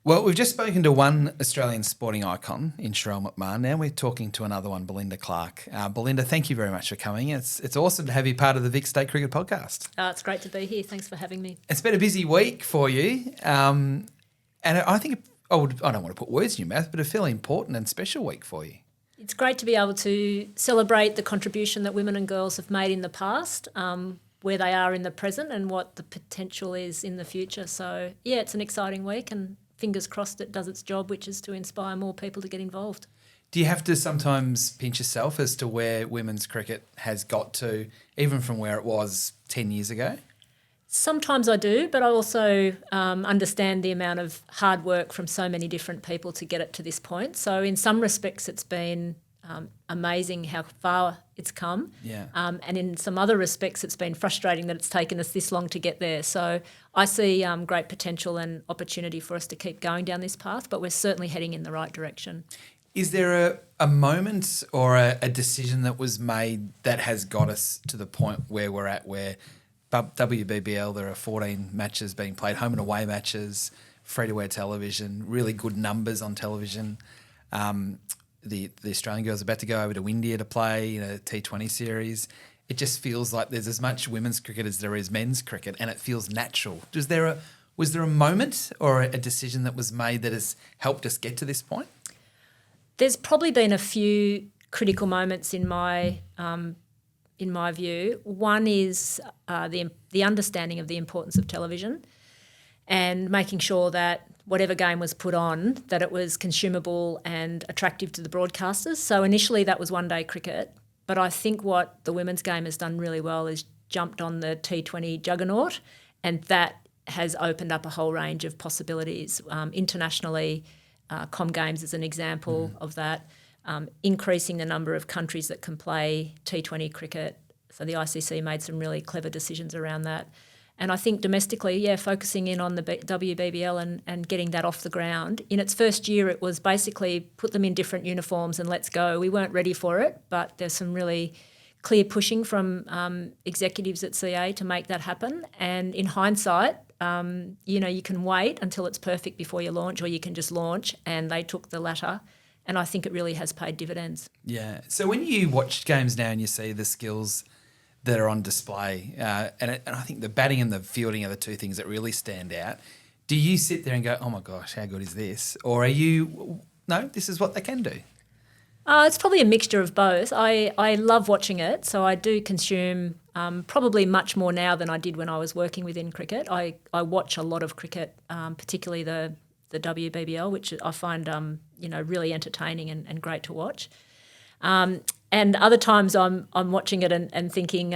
Well, we've just spoken to one Australian sporting icon in Sherelle McMahon. Now we're talking to another one, Belinda Clark. Belinda, thank you very much for coming. It's awesome to have you part of the Vic State Cricket Podcast. It's great to be here. Thanks for having me. It's been a busy week for you, and I think I don't want to put words in your mouth, but a fairly important and special week for you. It's great to be able to celebrate the contribution that women and girls have made in the past, where they are in the present and what the potential is in the future. So, yeah, it's an exciting week and fingers crossed it does its job, which is to inspire more people to get involved. Do you have to sometimes pinch yourself as to where women's cricket has got to, even from where it was 10 years ago? Sometimes I do, but I also understand the amount of hard work from so many different people to get it to this point. So in some respects it's been amazing how far it's come. Yeah. And in some other respects it's been frustrating that it's taken us this long to get there. So I see great potential and opportunity for us to keep going down this path, but we're certainly heading in the right direction. Is there a moment or a decision that was made that has got us to the point where we're at, where WBBL, there are 14 matches being played, home and away matches, free-to-air television, really good numbers on television. The Australian girls are about to go over to India to play in a T20 series. It just feels like there's as much women's cricket as there is men's cricket, and it feels natural. Was there a moment or a decision that was made that has helped us get to this point? There's probably been a few critical moments in my view. One is the understanding of the importance of television and making sure that whatever game was put on, that it was consumable and attractive to the broadcasters. So initially that was one-day cricket, but I think what the women's game has done really well is jumped on the T20 juggernaut, and that has opened up a whole range of possibilities. Internationally, Com Games is an example of that. Increasing the number of countries that can play T20 cricket. So the ICC made some really clever decisions around that. And I think domestically, focusing in on the WBBL and getting that off the ground. In its first year, it was basically put them in different uniforms and let's go. We weren't ready for it, but there's some really clear pushing from executives at CA to make that happen. And in hindsight, you can wait until it's perfect before you launch, or you can just launch, and they took the latter. And I think it really has paid dividends. Yeah. So when you watch games now and you see the skills that are on display, and I think the batting and the fielding are the two things that really stand out, do you sit there and go, oh my gosh, how good is this? Or are you, no, this is what they can do? It's probably a mixture of both. I love watching it, so I do consume probably much more now than I did when I was working within cricket. I watch a lot of cricket, particularly the WBBL, which I find really entertaining and great to watch. And other times I'm watching it and thinking,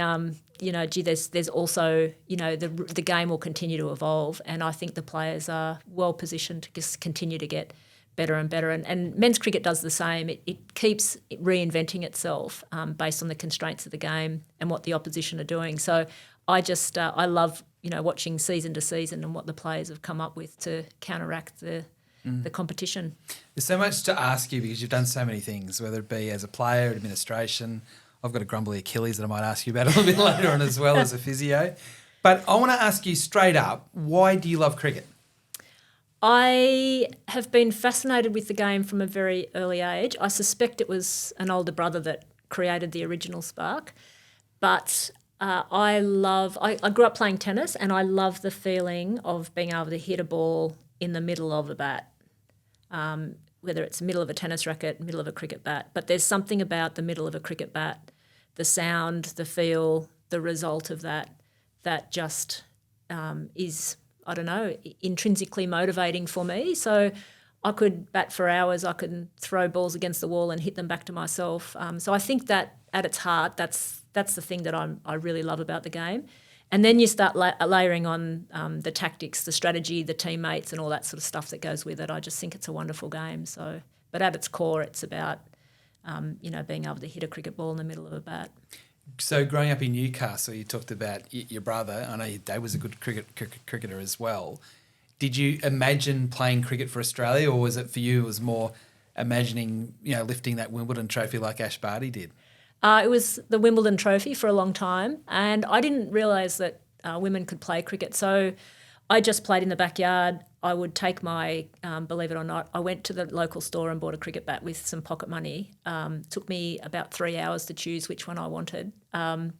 there's also, the game will continue to evolve, and I think the players are well positioned to just continue to get better and better. And men's cricket does the same. It keeps reinventing itself based on the constraints of the game and what the opposition are doing. So I love, watching season to season and what the players have come up with to counteract the competition. There's so much to ask you because you've done so many things, whether it be as a player, administration. I've got a grumbly Achilles that I might ask you about a little bit later on as well as a physio. But I want to ask you straight up, why do you love cricket? I have been fascinated with the game from a very early age. I suspect it was an older brother that created the original spark. But I grew up playing tennis, and I love the feeling of being able to hit a ball in the middle of a bat, whether it's the middle of a tennis racket, middle of a cricket bat. But there's something about the middle of a cricket bat, the sound, the feel, the result of that just is, I don't know, intrinsically motivating for me. So I could bat for hours, I could throw balls against the wall and hit them back to myself. So I think that at its heart, that's the thing that I really love about the game. And then you start layering on the tactics, the strategy, the teammates and all that sort of stuff that goes with it. I just think it's a wonderful game. So, but at its core, it's about, being able to hit a cricket ball in the middle of a bat. So growing up in Newcastle, you talked about your brother. I know your dad was a good cricketer as well. Did you imagine playing cricket for Australia, or was it for you, it was more imagining, lifting that Wimbledon trophy like Ash Barty did? It was the Wimbledon trophy for a long time, and I didn't realise that women could play cricket. So I just played in the backyard. I would take my, believe it or not, I went to the local store and bought a cricket bat with some pocket money. Took me about 3 hours to choose which one I wanted. And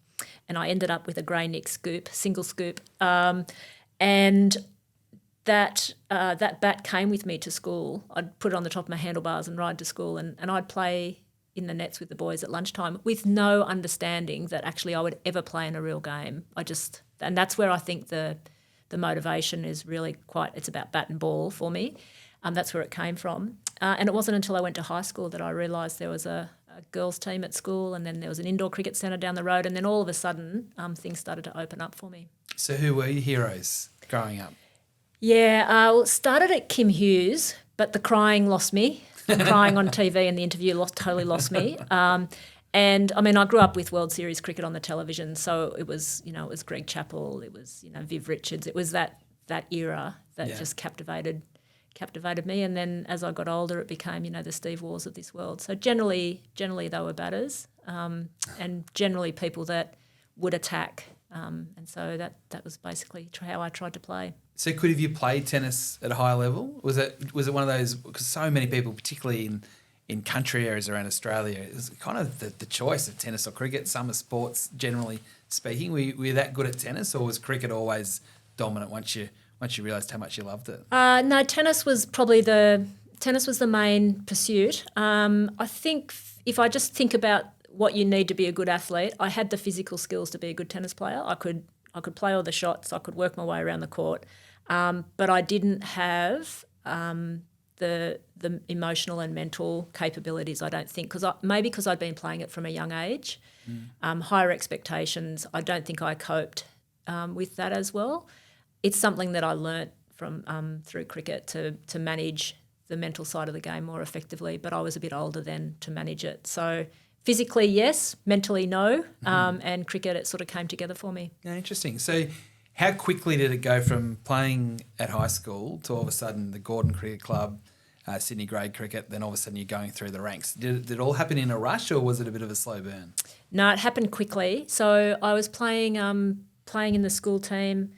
I ended up with a grey Nick scoop, single scoop. And that bat came with me to school. I'd put it on the top of my handlebars and ride to school, and I'd play in the nets with the boys at lunchtime with no understanding that actually I would ever play in a real game. And that's where I think the motivation is really it's about bat and ball for me. That's where it came from. And it wasn't until I went to high school that I realised there was a girls' team at school, and then there was an indoor cricket centre down the road, and then all of a sudden things started to open up for me. So who were your heroes growing up? Yeah, well, it started at Kim Hughes, but the crying lost me. The crying on TV and the interview totally lost me. And I mean, I grew up with World Series cricket on the television, so it was Greg Chappell, it was Viv Richards, it was that era that just captivated me. And then as I got older, it became the Steve Wars of this world. So generally they were batters, and generally people that would attack. And so that was basically how I tried to play. So have you played tennis at a high level? Was it one of those, because so many people, particularly in country areas around Australia, it was kind of the choice of tennis or cricket, summer sports generally speaking. Were you that good at tennis, or was cricket always dominant once you realised how much you loved it? No, tennis was the main pursuit. I think if I just think about what you need to be a good athlete, I had the physical skills to be a good tennis player. I could play all the shots. I could work my way around the court, but I didn't have the emotional and mental capabilities, I don't think, because I'd been playing it from a young age. Higher expectations, I don't think I coped with that as well. It's something that I learnt from through cricket to manage the mental side of the game more effectively, but I was a bit older then to manage it. So physically, yes, mentally, no, and cricket, it sort of came together for me. Yeah, interesting. So how quickly did it go from playing at high school to all of a sudden the Gordon Cricket Club, Sydney grade cricket, then all of a sudden you're going through the ranks? Did it all happen in a rush, or was it a bit of a slow burn? No, it happened quickly. So I was playing in the school team.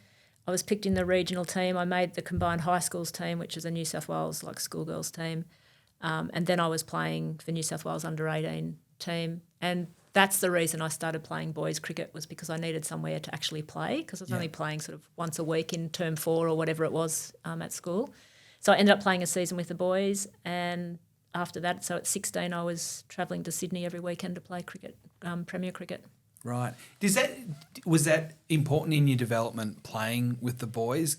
I was picked in the regional team. I made the combined high schools team, which is a New South Wales schoolgirls team. And then I was playing for New South Wales under-18 team. And that's the reason I started playing boys cricket, was because I needed somewhere to actually play, because I was only playing sort of once a week in term 4 or whatever it was at school. So I ended up playing a season with the boys, and after that, so at 16, I was travelling to Sydney every weekend to play cricket, Premier cricket. Right. Was that important in your development, playing with the boys,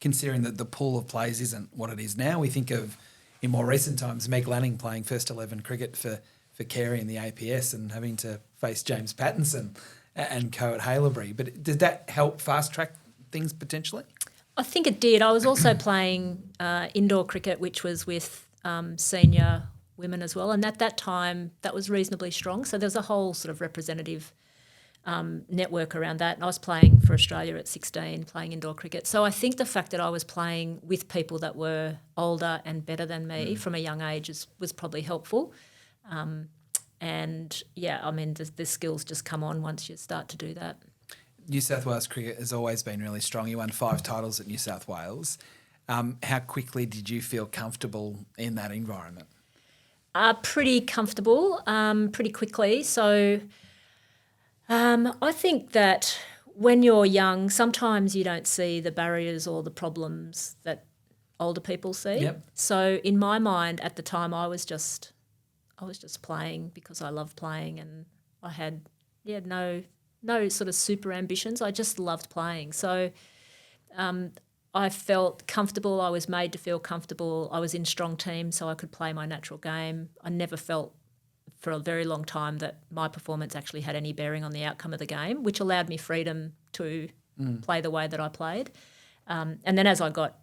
considering that the pool of players isn't what it is now? We think of, in more recent times, Meg Lanning playing first 11 cricket for Carey in the APS and having to face James Pattinson and co at Haileybury. But did that help fast-track things potentially? I think it did. I was also playing indoor cricket, which was with senior women as well, and at that time that was reasonably strong. So there was a whole sort of representative network around that. And I was playing for Australia at 16, playing indoor cricket. So I think the fact that I was playing with people that were older and better than me from a young age was probably helpful. And yeah, I mean, the skills just come on once you start to do that. New South Wales cricket has always been really strong. You won 5 titles at New South Wales. How quickly did you feel comfortable in that environment? Pretty comfortable, pretty quickly. So I think that when you're young, sometimes you don't see the barriers or the problems that older people see. Yep. So in my mind at the time, I was just playing because I loved playing, and I had no sort of super ambitions. I just loved playing. So I felt comfortable. I was made to feel comfortable. I was in strong teams, so I could play my natural game. I never felt for a very long time that my performance actually had any bearing on the outcome of the game, which allowed me freedom to play the way that I played. And then as I got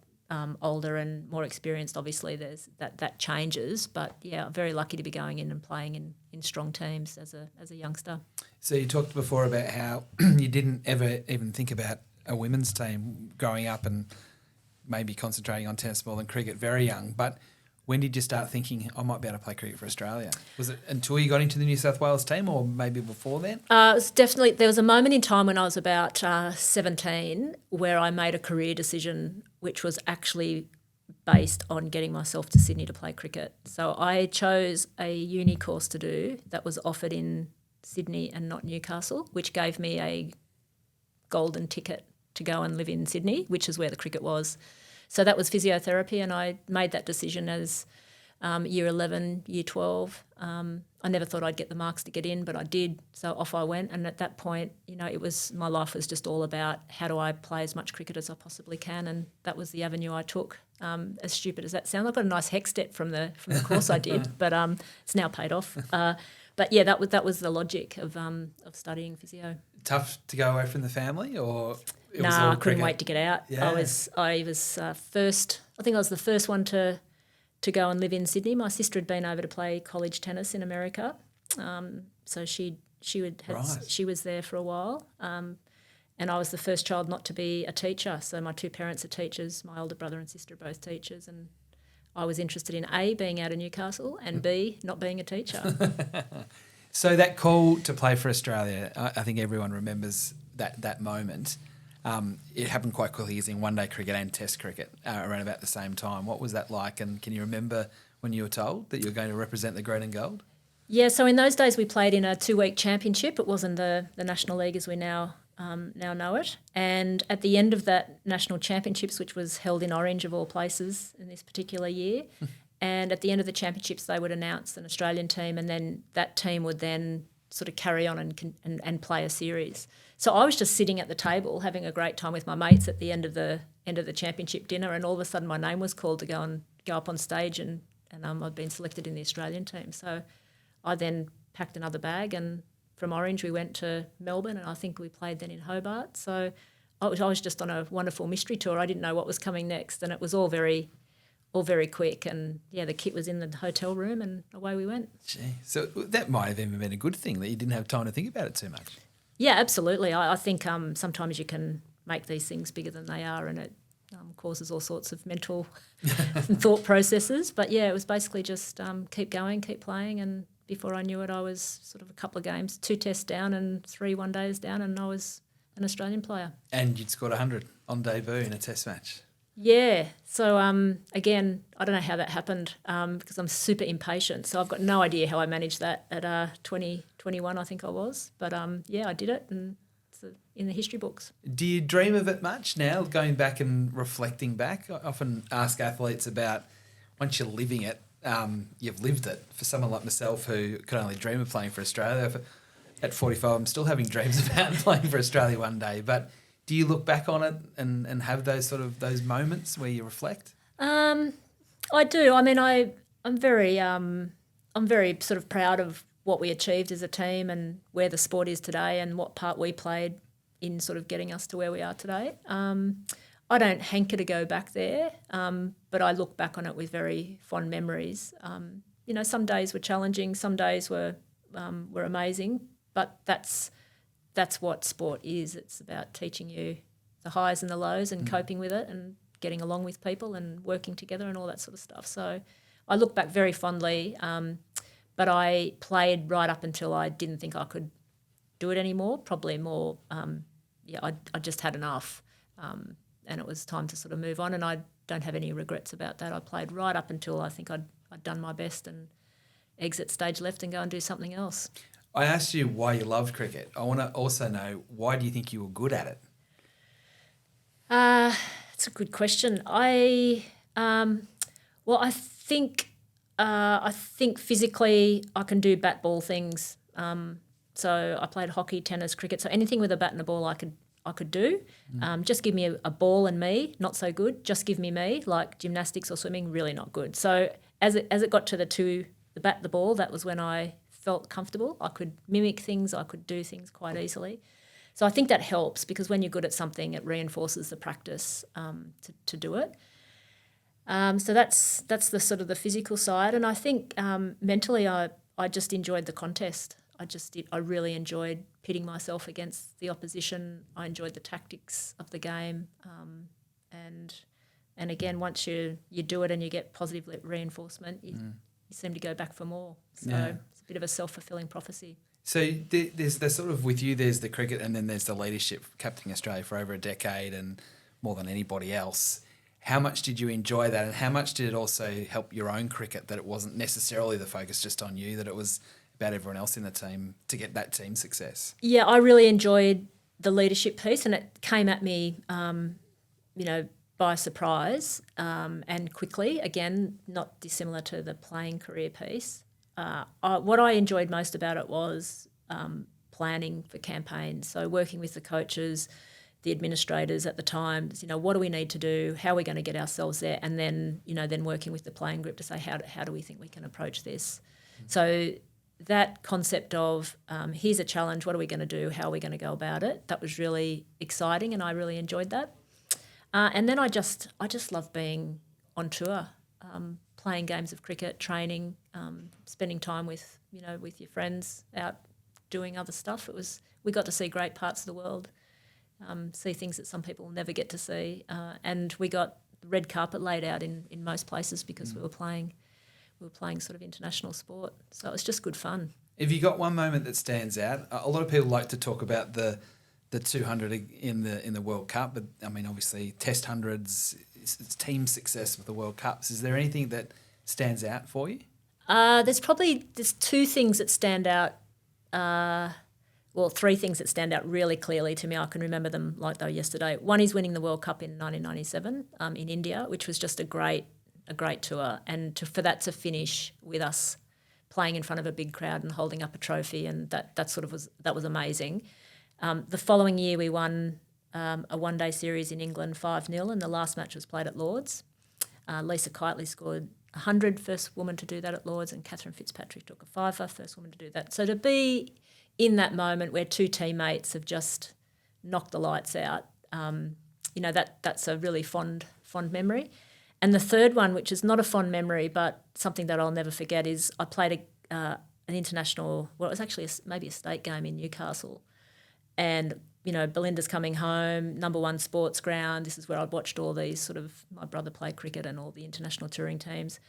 older and more experienced, obviously there's that changes. But yeah, I'm very lucky to be going in and playing in strong teams as a youngster. So you talked before about how you didn't ever even think about a women's team growing up and maybe concentrating on tennis more than cricket very young. But when did you start thinking, I might be able to play cricket for Australia? Was it until you got into the New South Wales team, or maybe before then? It was definitely, there was a moment in time when I was about 17 where I made a career decision, which was actually based on getting myself to Sydney to play cricket. So I chose a uni course to do that was offered in Sydney and not Newcastle, which gave me a golden ticket to go and live in Sydney, which is where the cricket was. So that was physiotherapy, and I made that decision as year 11, year 12. I never thought I'd get the marks to get in, but I did. So off I went. And at that point, my life was just all about how do I play as much cricket as I possibly can. And that was the avenue I took. As stupid as that sounds, I got a nice hex step from the course I did, but it's now paid off. But yeah, that was the logic of studying physio. Tough to go away from the family, or it was No, all I couldn't cricket? wait to get out. Yeah. I was first. I think I was the first one to go and live in Sydney. My sister had been over to play college tennis in America, so she was there for a while. And I was the first child not to be a teacher. So my two parents are teachers. My older brother and sister are both teachers, and I was interested in A, being out of Newcastle, and B, not being a teacher. So that call to play for Australia, I think everyone remembers that moment. It happened quite quickly using one-day cricket and Test cricket around about the same time. What was that like? And can you remember when you were told that you were going to represent the green and gold? Yeah, so in those days we played in a 2-week championship. It wasn't the National League as we now know it. And at the end of that National Championships, which was held in Orange of all places in this particular year, and at the end of the championships they would announce an Australian team, and then that team would then sort of carry on and play a series. So I was just sitting at the table having a great time with my mates at the end of the championship dinner, and all of a sudden my name was called to go up on stage, and I'd been selected in the Australian team. So I then packed another bag, and from Orange we went to Melbourne, and I think we played then in Hobart. So I was just on a wonderful mystery tour. I didn't know what was coming next, and it was all very quick. And yeah, the kit was in the hotel room, and away we went. Gee, so that might have even been a good thing that you didn't have time to think about it too much. Yeah, absolutely. I think sometimes you can make these things bigger than they are, and it causes all sorts of mental and thought processes. But yeah, it was basically just keep going, keep playing, and before I knew it, I was sort of a couple of games, 2 tests down and 3 one-days down, and I was an Australian player. And you'd scored 100 on debut in a test match. Yeah. So, again, I don't know how that happened because I'm super impatient. So I've got no idea how I managed that at 21, I think I was. But, yeah, I did it, and it's in the history books. Do you dream of it much now, going back and reflecting back? I often ask athletes about once you're living it, you've lived it. For someone like myself who could only dream of playing for Australia, at 45 I'm still having dreams about playing for Australia one day. But do you look back on it and have those moments where you reflect? I do. I mean, I'm very sort of proud of what we achieved as a team and where the sport is today and what part we played in sort of getting us to where we are today. I don't hanker to go back there, but I look back on it with very fond memories. Some days were challenging, some days were amazing, but that's what sport is. It's about teaching you the highs and the lows and coping with it and getting along with people and working together and all that sort of stuff. So I look back very fondly, but I played right up until I didn't think I could do it anymore, probably more, I just had enough. And it was time to sort of move on, and I don't have any regrets about that. I played right up until I think I'd done my best and exit stage left and go and do something else. I asked you why you loved cricket. I want to also know, why do you think you were good at it? It's a good question. I think physically I can do bat ball things. So I played hockey, tennis, cricket. So anything with a bat and a ball I could do. Just give me a ball and me, not so good. Just give me, like gymnastics or swimming, really not good. So as it got to the bat, the ball, that was when I felt comfortable. I could mimic things. I could do things quite easily. So I think that helps because when you're good at something, it reinforces the practice to do it. So that's the sort of the physical side. And I think mentally I just enjoyed the contest. I really enjoyed pitting myself against the opposition. I enjoyed the tactics of the game. And again, once you do it and you get positive reinforcement, you seem to go back for more. So it's a bit of a self-fulfilling prophecy. So there's the sort of, with you, there's the cricket and then there's the leadership, captaining Australia for over a decade and more than anybody else. how much did you enjoy that, and how much did it also help your own cricket, that it wasn't necessarily the focus just on you, that it was about everyone else in the team to get that team success? Yeah, I really enjoyed the leadership piece, and it came at me, by surprise and quickly. Again, not dissimilar to the playing career piece. What I enjoyed most about it was planning for campaigns. So working with the coaches, the administrators at the time, what do we need to do? How are we going to get ourselves there? And then, then working with the playing group to say, how do we think we can approach this? So that concept of here's a challenge, what are we going to do? How are we going to go about it? That was really exciting, and I really enjoyed that. And then I just love being on tour, playing games of cricket, training, spending time with your friends, out doing other stuff. We got to see great parts of the world, see things that some people will never get to see, and we got the red carpet laid out in most places because we were playing sort of international sport. So it was just good fun. Have you got one moment that stands out? A lot of people like to talk about the 200 in the World Cup, but I mean, obviously, Test hundreds, it's team success with the World Cups. Is there anything that stands out for you? There's two things that stand out. Three things that stand out really clearly to me. I can remember them like they were yesterday. One is winning the World Cup in 1997 in India, which was just a great tour, and for that to finish with us playing in front of a big crowd and holding up a trophy, and that was amazing. The following year, we won a one-day series in England 5-0, and the last match was played at Lords. Lisa Kitely scored 100, first woman to do that at Lords, and Catherine Fitzpatrick took a fiver, first woman to do that. So to be in that moment where two teammates have just knocked the lights out, that's a really fond memory. And the third one, which is not a fond memory but something that I'll never forget, is I played an international, it was actually maybe a state game in Newcastle. And, Belinda's coming home, number one sports ground. This is where I'd watched all these my brother play cricket and all the international touring teams.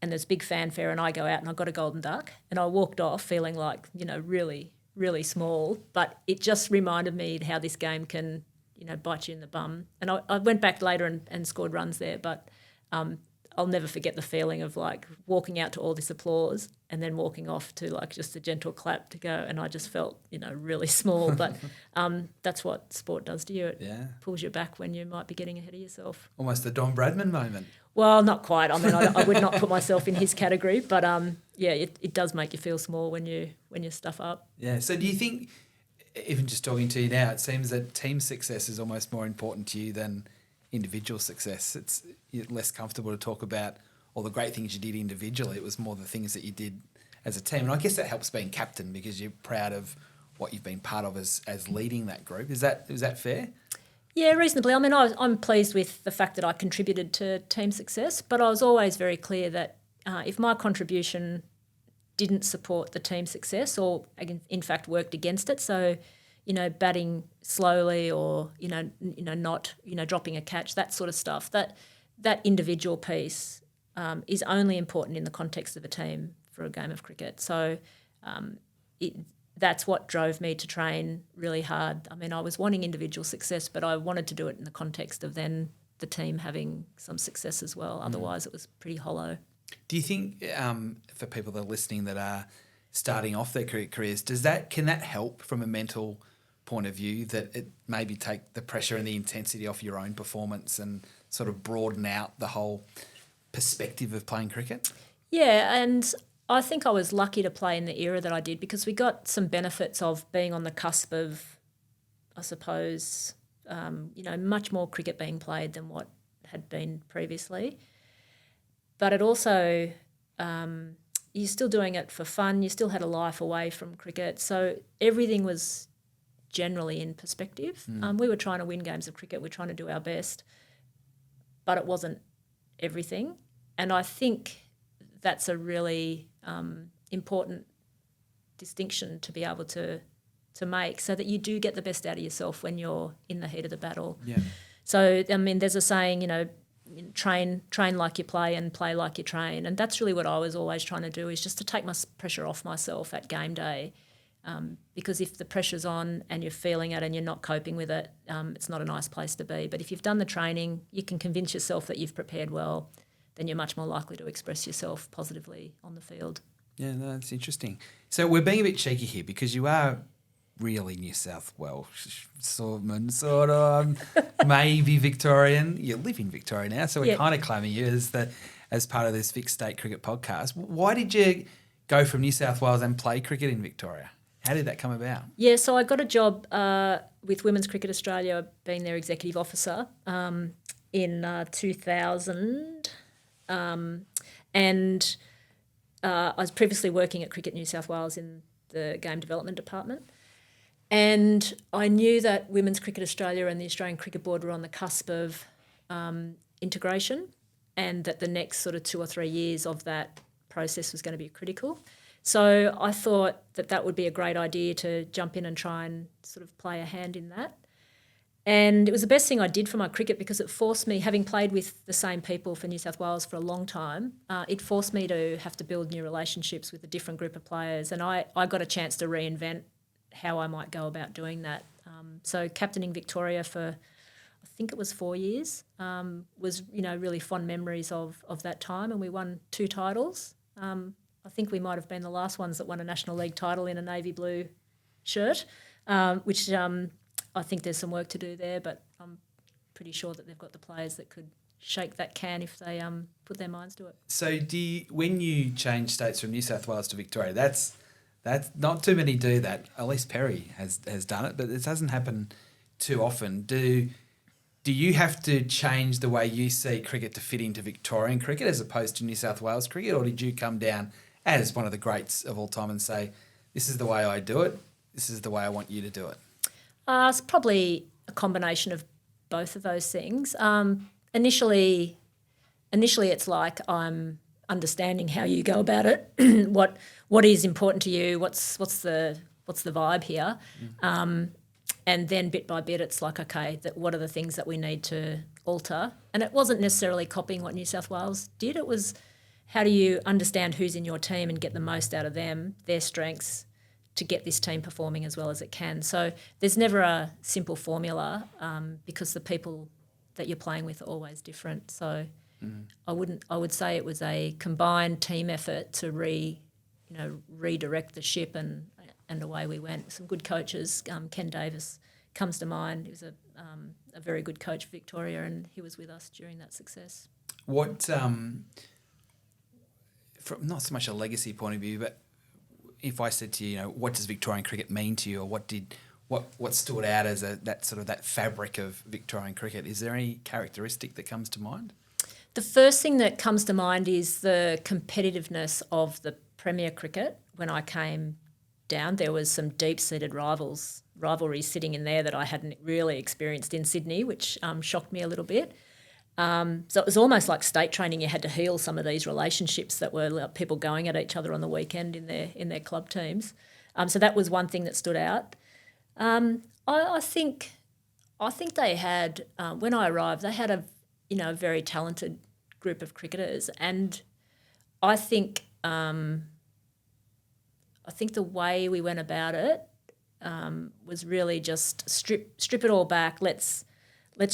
And there's big fanfare, and I go out and I got a golden duck. And I walked off feeling like, really, really small. But it just reminded me how this game can, bite you in the bum. And I went back later and scored runs there. But I'll never forget the feeling of like walking out to all this applause and then walking off to like just a gentle clap to go, and I just felt, really small. But that's what sport does to you. It pulls you back when you might be getting ahead of yourself. Almost a Don Bradman moment. Well, not quite. I mean, I would not put myself in his category, but it does make you feel small when you stuff up. Yeah. So do you think, even just talking to you now, it seems that team success is almost more important to you than individual success? You're less comfortable to talk about all the great things you did individually. It was more the things that you did as a team. And I guess that helps being captain because you're proud of what you've been part of as leading that group. Is that fair? Yeah, reasonably. I mean, I'm pleased with the fact that I contributed to team success, but I was always very clear that if my contribution didn't support the team success or, in fact, worked against it, so, batting slowly or, not, dropping a catch, that sort of stuff, that individual piece is only important in the context of a team for a game of cricket. So that's what drove me to train really hard. I mean, I was wanting individual success, but I wanted to do it in the context of then the team having some success as well. Otherwise, it was pretty hollow. Do you think for people that are listening that are starting off their careers, can that help from a mental point of view, that it maybe take the pressure and the intensity off your own performance and sort of broaden out the whole perspective of playing cricket? Yeah, and I think I was lucky to play in the era that I did because we got some benefits of being on the cusp of, I suppose, much more cricket being played than what had been previously. But it also, you're still doing it for fun. You still had a life away from cricket. So everything was generally in perspective. We were trying to win games of cricket. We're trying to do our best. But it wasn't everything. And I think that's a really important distinction to be able to make so that you do get the best out of yourself when you're in the heat of the battle. Yeah. So, I mean, there's a saying, train like you play and play like you train. And that's really what I was always trying to do, is just to take my pressure off myself at game day Because if the pressure's on and you're feeling it and you're not coping with it, it's not a nice place to be. But if you've done the training, you can convince yourself that you've prepared well, then you're much more likely to express yourself positively on the field. Yeah, no, that's interesting. So we're being a bit cheeky here because you are really New South Wales, sort of, maybe Victorian. You live in Victoria now, so we're kind of claiming you as part of this Vic State Cricket podcast. Why did you go from New South Wales and play cricket in Victoria? How did that come about? Yeah, so I got a job with Women's Cricket Australia, being their executive officer in 2000. And I was previously working at Cricket New South Wales in the game development department. And I knew that Women's Cricket Australia and the Australian Cricket Board were on the cusp of integration, and that the next sort of 2 or 3 years of that process was going to be critical. So I thought that would be a great idea to jump in and try and sort of play a hand in that. And it was the best thing I did for my cricket because it forced me, having played with the same people for New South Wales for a long time, it forced me to have to build new relationships with a different group of players. And I got a chance to reinvent how I might go about doing that. So captaining Victoria for, I think it was 4 years, was, really fond memories of that time. And we won 2 titles. I think we might have been the last ones that won a National League title in a navy blue shirt, which I think there's some work to do there, but I'm pretty sure that they've got the players that could shake that can if they put their minds to it. So when you change states from New South Wales to Victoria, that's not too many do that. Elise Perry has done it, but it doesn't happen too often. Do you have to change the way you see cricket to fit into Victorian cricket as opposed to New South Wales cricket, or did you come down as one of the greats of all time and say, this is the way I do it, this is the way I want you to do it? It's probably a combination of both of those things. Initially it's like I'm understanding how you go about it, what is important to you, what's the vibe here, and then bit by bit it's like, okay, what are the things that we need to alter? And it wasn't necessarily copying what New South Wales did. It was how do you understand who's in your team and get the most out of them, their strengths, to get this team performing as well as it can. So there's never a simple formula because the people that you're playing with are always different. So I would say it was a combined team effort to redirect the ship, and away we went. Some good coaches. Ken Davis comes to mind. He was a very good coach for Victoria, and he was with us during that success. What, from not so much a legacy point of view, but if I said to you, what does Victorian cricket mean to you, or what stood out as that fabric of Victorian cricket? Is there any characteristic that comes to mind? The first thing that comes to mind is the competitiveness of the Premier cricket. When I came down, there was some deep-seated rivalries sitting in there that I hadn't really experienced in Sydney, which shocked me a little bit. So it was almost like state training. You had to heal some of these relationships that were like people going at each other on the weekend in their club teams. So that was one thing that stood out. I think they had when I arrived, they had a very talented group of cricketers, and I think the way we went about it was really just strip it all back. Let's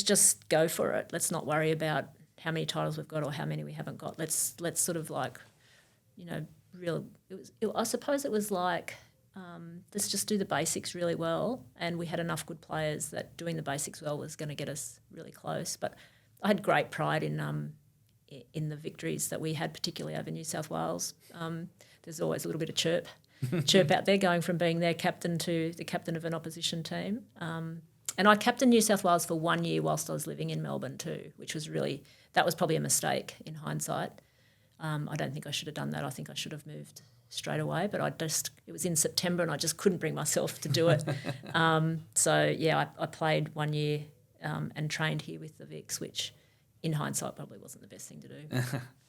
just go for it. Let's not worry about how many titles we've got or how many we haven't got. Let's sort of like, I suppose it was like, let's just do the basics really well. And we had enough good players that doing the basics well was going to get us really close. But I had great pride in the victories that we had, particularly over New South Wales. There's always a little bit of chirp out there, going from being their captain to the captain of an opposition team. And I captained New South Wales for 1 year whilst I was living in Melbourne too, which was that was probably a mistake in hindsight. I don't think I should have done that. I think I should have moved straight away, but it was in September and I just couldn't bring myself to do it. I played 1 year and trained here with the Vics, which in hindsight probably wasn't the best thing to do.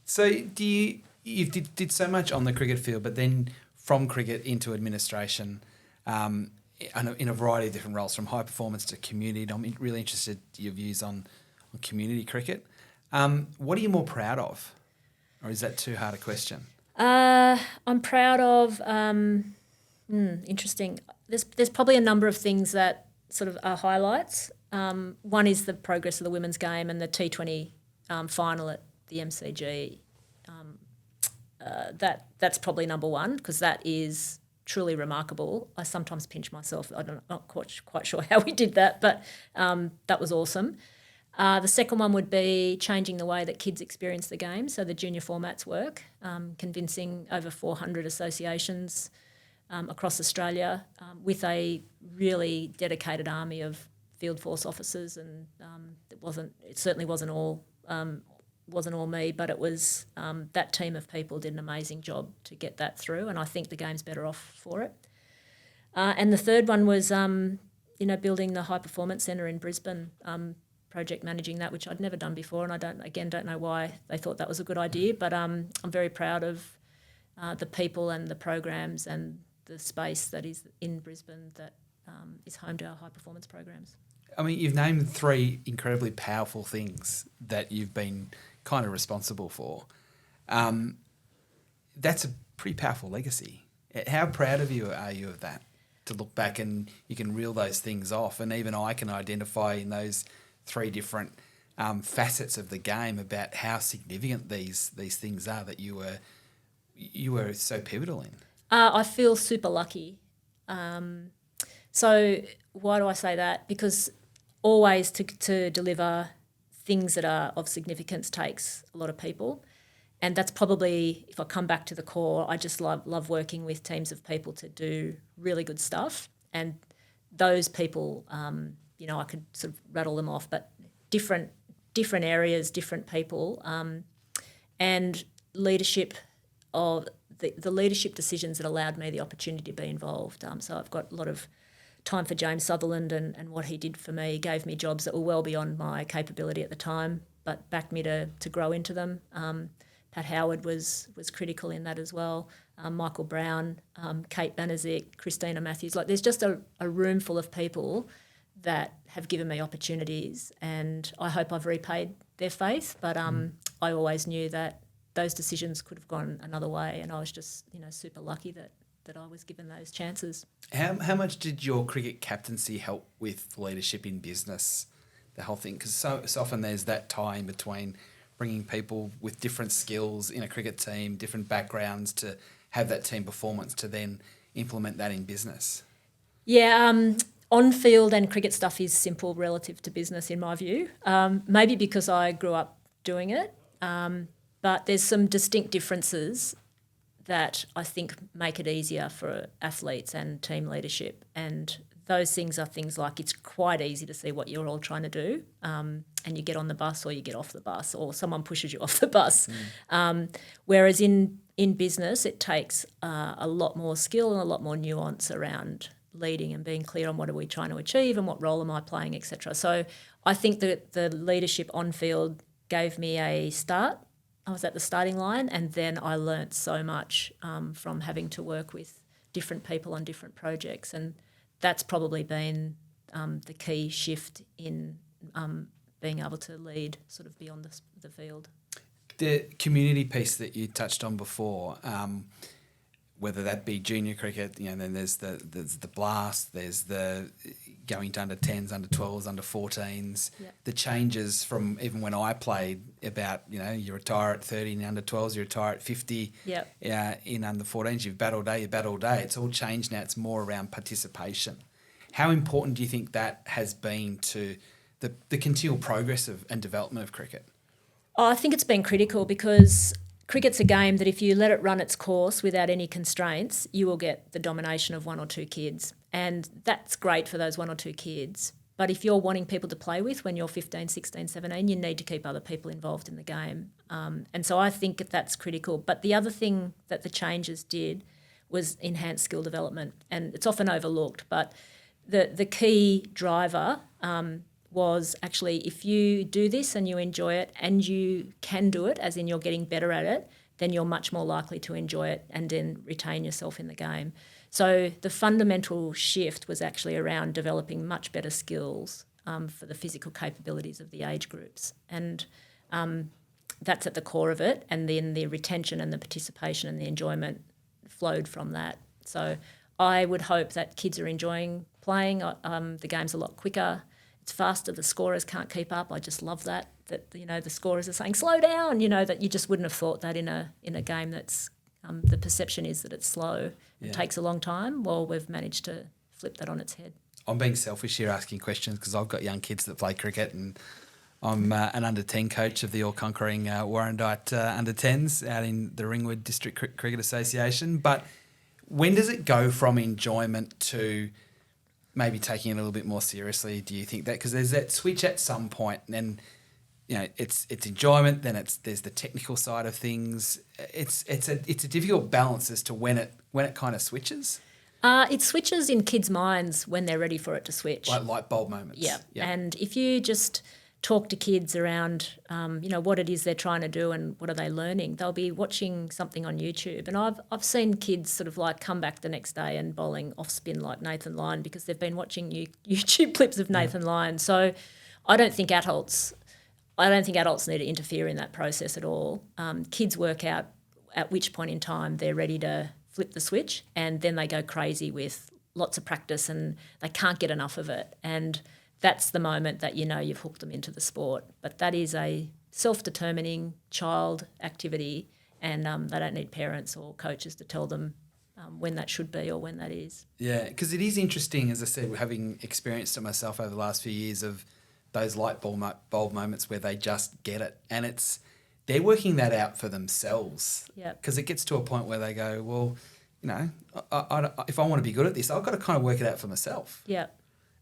So you did so much on the cricket field, but then from cricket into administration, in a variety of different roles, from high performance to community. And I'm really interested in your views on community cricket. What are you more proud of? Or is that too hard a question? I'm proud of Interesting. There's probably a number of things that sort of are highlights. One is the progress of the women's game and the T20 final at the MCG. That's probably number one, because that is truly remarkable. I sometimes pinch myself. Not quite sure how we did that, but that was awesome. The second one would be changing the way that kids experience the game, so the junior formats work, convincing over 400 associations across Australia with a really dedicated army of field force officers, and it certainly wasn't all me, but it was that team of people did an amazing job to get that through, and I think the game's better off for it. And the third one was building the high performance centre in Brisbane, project managing that, which I'd never done before, and I don't know why they thought that was a good idea, but I'm very proud of the people and the programs and the space that is in Brisbane that is home to our high performance programs. I mean, you've named 3 incredibly powerful things that you've been kind of responsible for. That's a pretty powerful legacy. How proud are you of that, to look back and you can reel those things off, and even I can identify in those 3 different facets of the game about how significant these things are that you were so pivotal in? I feel super lucky. So why do I say that? Because always to deliver things that are of significance takes a lot of people. And that's probably, if I come back to the core, I just love working with teams of people to do really good stuff. And those people, I could sort of rattle them off, but different areas, different people, and leadership of the leadership decisions that allowed me the opportunity to be involved. So I've got a lot of time for James Sutherland and what he did for me. Gave me jobs that were well beyond my capability at the time, but backed me to grow into them. Pat Howard was critical in that as well. Michael Brown, Kate Banaszak, Christina Matthews. There's just a room full of people that have given me opportunities, and I hope I've repaid their faith. But I always knew that those decisions could have gone another way, and I was just super lucky that I was given those chances. How much did your cricket captaincy help with leadership in business, the whole thing? Because so often there's that tie in between bringing people with different skills in a cricket team, different backgrounds, to have that team performance, to then implement that in business. Yeah, on-field and cricket stuff is simple relative to business in my view, maybe because I grew up doing it, but there's some distinct differences that I think make it easier for athletes and team leadership. And those things are things like it's quite easy to see what you're all trying to do, and you get on the bus or you get off the bus or someone pushes you off the bus. Whereas in business, it takes a lot more skill and a lot more nuance around leading and being clear on what are we trying to achieve and what role am I playing, etc. So I think that the leadership on field gave me a start. I was at the starting line, and then I learnt so much from having to work with different people on different projects, and that's probably been the key shift in being able to lead sort of beyond the field. The community piece that you touched on before, whether that be junior cricket, then there's the blast, there's the going to under 10s, under 12s, under 14s, the changes from even when I played about, you retire at 30 in under 12s, you retire at 50 in under 14s, you bat all day. It's all changed now. It's more around participation. How important do you think that has been to the continual progress and development of cricket? I think it's been critical, because cricket's a game that if you let it run its course without any constraints, you will get the domination of one or two kids. And that's great for those one or two kids. But if you're wanting people to play with when you're 15, 16, 17, you need to keep other people involved in the game. And so I think that's critical. But the other thing that the changes did was enhance skill development. And it's often overlooked, but the key driver was actually, if you do this and you enjoy it and you can do it, as in you're getting better at it, then you're much more likely to enjoy it and then retain yourself in the game. So the fundamental shift was actually around developing much better skills for the physical capabilities of the age groups. And that's at the core of it. And then the retention and the participation and the enjoyment flowed from that. So I would hope that kids are enjoying playing. The game's a lot quicker. It's faster. The scorers can't keep up. I just love that the scorers are saying slow down. That you just wouldn't have thought that in a game that's the perception is that it's slow. It takes a long time. Well, we've managed to flip that on its head. I'm being selfish here asking questions because I've got young kids that play cricket, and I'm an under-10 coach of the all-conquering Warrandyte under-10s out in the Ringwood District Cricket Association. But when does it go from enjoyment to maybe taking it a little bit more seriously, do you think that? Because there's that switch at some point, and then it's enjoyment, then there's the technical side of things. It's a difficult balance as to when it kind of switches. It switches in kids' minds when they're ready for it to switch. Like light bulb moments. Yeah. And if you just talk to kids around, what it is they're trying to do and what are they learning, they'll be watching something on YouTube. And I've seen kids sort of like come back the next day and bowling off spin like Nathan Lyon because they've been watching YouTube clips of Nathan Lyon. So I don't think adults need to interfere in that process at all. Kids work out at which point in time they're ready to flip the switch, and then they go crazy with lots of practice and they can't get enough of it. And that's the moment that you've hooked them into the sport. But that is a self-determining child activity, and they don't need parents or coaches to tell them when that should be or when that is. Yeah, because it is interesting, as I said, having experienced it myself over the last few years of those light bulb moments where they just get it. And they're working that out for themselves. Yeah. Because it gets to a point where they go, well, if I want to be good at this, I've got to kind of work it out for myself. Yeah.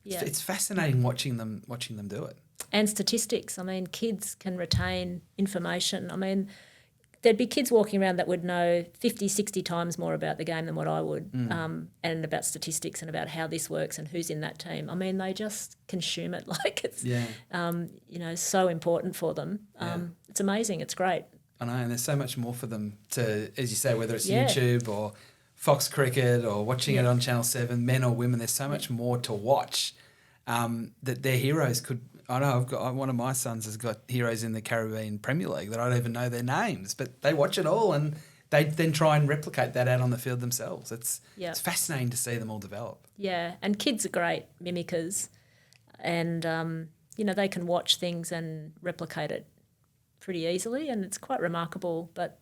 Yeah. It's fascinating watching them do it. And statistics. I mean, kids can retain information. I mean, there'd be kids walking around that would know 50, 60 times more about the game than what I would, and about statistics and about how this works and who's in that team. I mean, they just consume it like it's, so important for them. It's amazing. It's great. I know, and there's so much more for them to, as you say, whether it's YouTube or Fox Cricket or watching it on Channel 7, men or women, there's so much more to watch that their heroes could... I know I've got one of my sons has got heroes in the Caribbean Premier League that I don't even know their names, but they watch it all and they then try and replicate that out on the field themselves. It's fascinating to see them all develop. Yeah, and kids are great mimickers, and they can watch things and replicate it pretty easily, and it's quite remarkable. But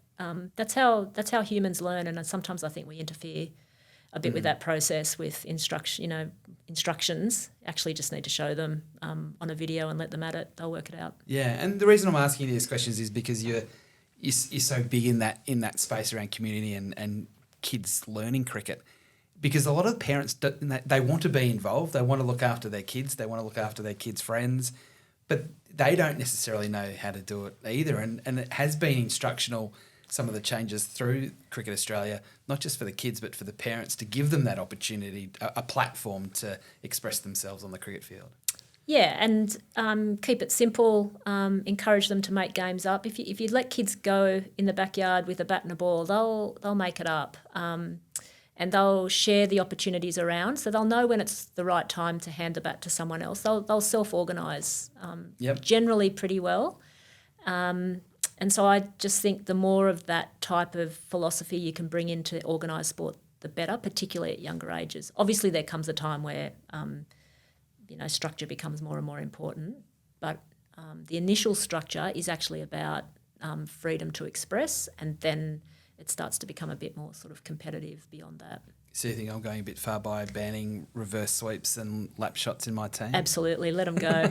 that's how humans learn, and sometimes I think we interfere a bit with that process with instructions. Actually just need to show them on a video and let them at it. They'll work it out. Yeah, and the reason I'm asking you these questions is because you're so big in that space around community and kids learning cricket. Because a lot of parents, they want to be involved. They want to look after their kids. They want to look after their kids' friends. But they don't necessarily know how to do it either. And it has been instructional, some of the changes through Cricket Australia, not just for the kids but for the parents, to give them that opportunity, a platform to express themselves on the cricket field. Yeah, and keep it simple, encourage them to make games up. If you let kids go in the backyard with a bat and a ball, they'll make it up, and they'll share the opportunities around, so they'll know when it's the right time to hand the bat to someone else. They'll self-organise generally pretty well. And so I just think the more of that type of philosophy you can bring into organised sport, the better, particularly at younger ages. Obviously, there comes a time where, structure becomes more and more important. But the initial structure is actually about freedom to express, and then it starts to become a bit more sort of competitive beyond that. So you think I'm going a bit far by banning reverse sweeps and lap shots in my team? Absolutely, let them go.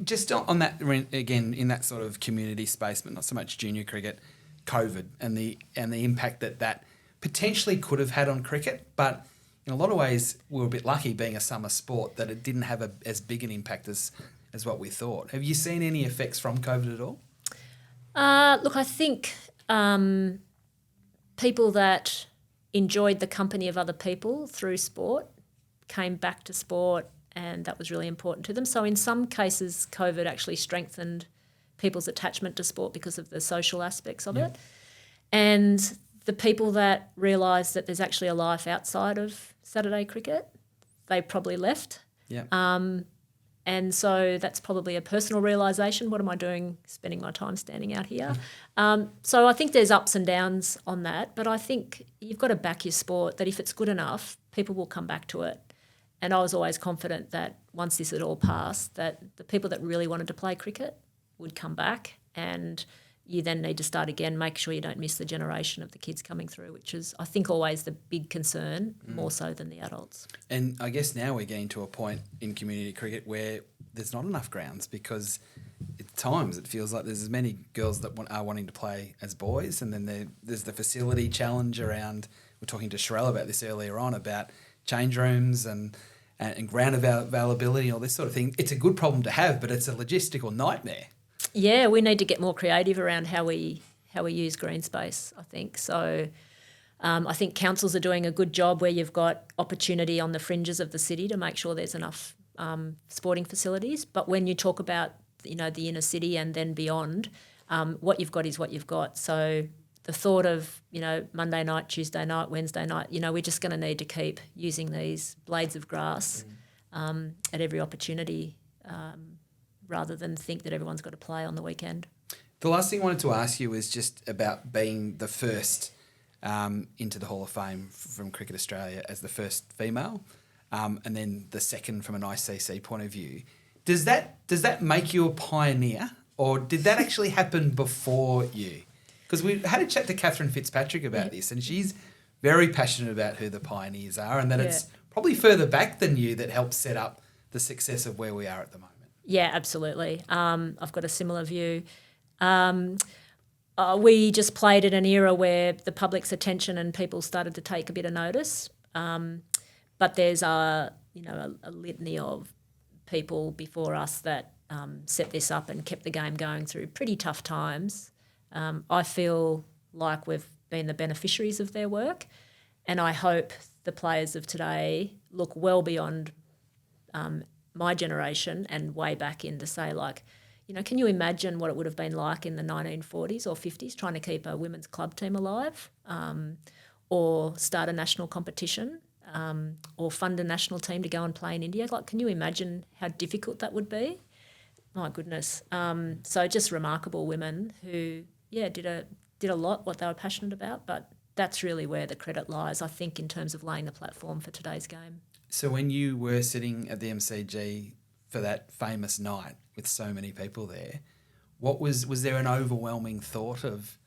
Just on that, again, in that sort of community space, but not so much junior cricket, COVID and the impact that potentially could have had on cricket, but in a lot of ways we were a bit lucky being a summer sport that it didn't have as big an impact as what we thought. Have you seen any effects from COVID at all? Look, I think people that enjoyed the company of other people through sport came back to sport, and that was really important to them. So in some cases, COVID actually strengthened people's attachment to sport because of the social aspects of it. And the people that realised that there's actually a life outside of Saturday cricket, they probably left. Yeah. And so that's probably a personal realisation. What am I doing spending my time standing out here? So I think there's ups and downs on that, but I think you've got to back your sport, that if it's good enough, people will come back to it. And I was always confident that once this had all passed, that the people that really wanted to play cricket would come back, and you then need to start again, make sure you don't miss the generation of the kids coming through, which is, I think, always the big concern, more so than the adults. And I guess now we're getting to a point in community cricket where there's not enough grounds, because at times it feels like there's as many girls that are wanting to play as boys, and then there's the facility challenge around, we're talking to Sherelle about this earlier on, about change rooms and ground availability and all this sort of thing. It's a good problem to have, but it's a logistical nightmare. Yeah, we need to get more creative around how we use green space, I think. So I think councils are doing a good job where you've got opportunity on the fringes of the city to make sure there's enough sporting facilities. But when you talk about, the inner city and then beyond, what you've got is what you've got. So the thought of, Monday night, Tuesday night, Wednesday night, we're just going to need to keep using these blades of grass at every opportunity, rather than think that everyone's got to play on the weekend. The last thing I wanted to ask you was just about being the first into the Hall of Fame from Cricket Australia as the first female, and then the second from an ICC point of view. Does that make you a pioneer, or did that actually happen before you? Because we had a chat to Catherine Fitzpatrick about this, and she's very passionate about who the pioneers are, and that it's probably further back than you that helped set up the success of where we are at the moment. Yeah, absolutely. I've got a similar view. We just played at an era where the public's attention and people started to take a bit of notice. But there's a litany of people before us that set this up and kept the game going through pretty tough times. I feel like we've been the beneficiaries of their work, and I hope the players of today look well beyond my generation and way back in to say, can you imagine what it would have been like in the 1940s or 50s trying to keep a women's club team alive, or start a national competition, or fund a national team to go and play in India? Can you imagine how difficult that would be? My goodness. So just remarkable women who, did a lot what they were passionate about, but that's really where the credit lies, I think, in terms of laying the platform for today's game. So when you were sitting at the MCG for that famous night with so many people there, was there an overwhelming thought of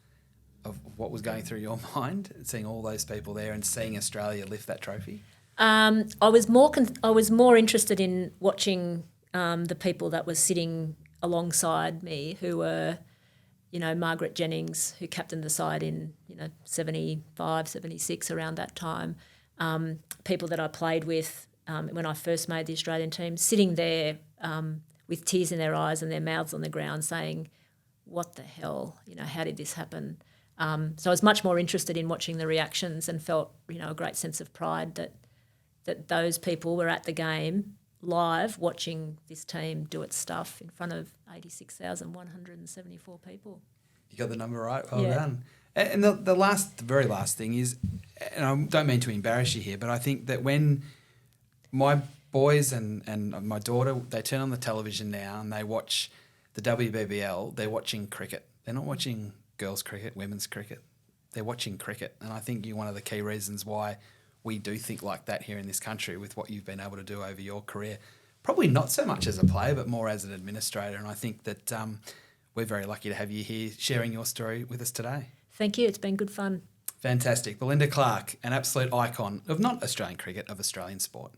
what was going through your mind, seeing all those people there and seeing Australia lift that trophy? I was more interested in watching the people that were sitting alongside me, who were, Margaret Jennings, who captained the side in 75, 76, around that time. People that I played with when I first made the Australian team, sitting there with tears in their eyes and their mouths on the ground saying, what the hell, how did this happen? So I was much more interested in watching the reactions and felt, a great sense of pride that those people were at the game live watching this team do its stuff in front of 86,174 people. You got the number right. Well done. And the very last thing is, and I don't mean to embarrass you here, but I think that when my boys and my daughter, they turn on the television now and they watch the WBBL, they're watching cricket. They're not watching girls' cricket, women's cricket. They're watching cricket. And I think you're one of the key reasons why we do think like that here in this country with what you've been able to do over your career. Probably not so much as a player, but more as an administrator. And I think that we're very lucky to have you here sharing your story with us today. Thank you. It's been good fun. Fantastic. Belinda Clark, an absolute icon of not Australian cricket, of Australian sport.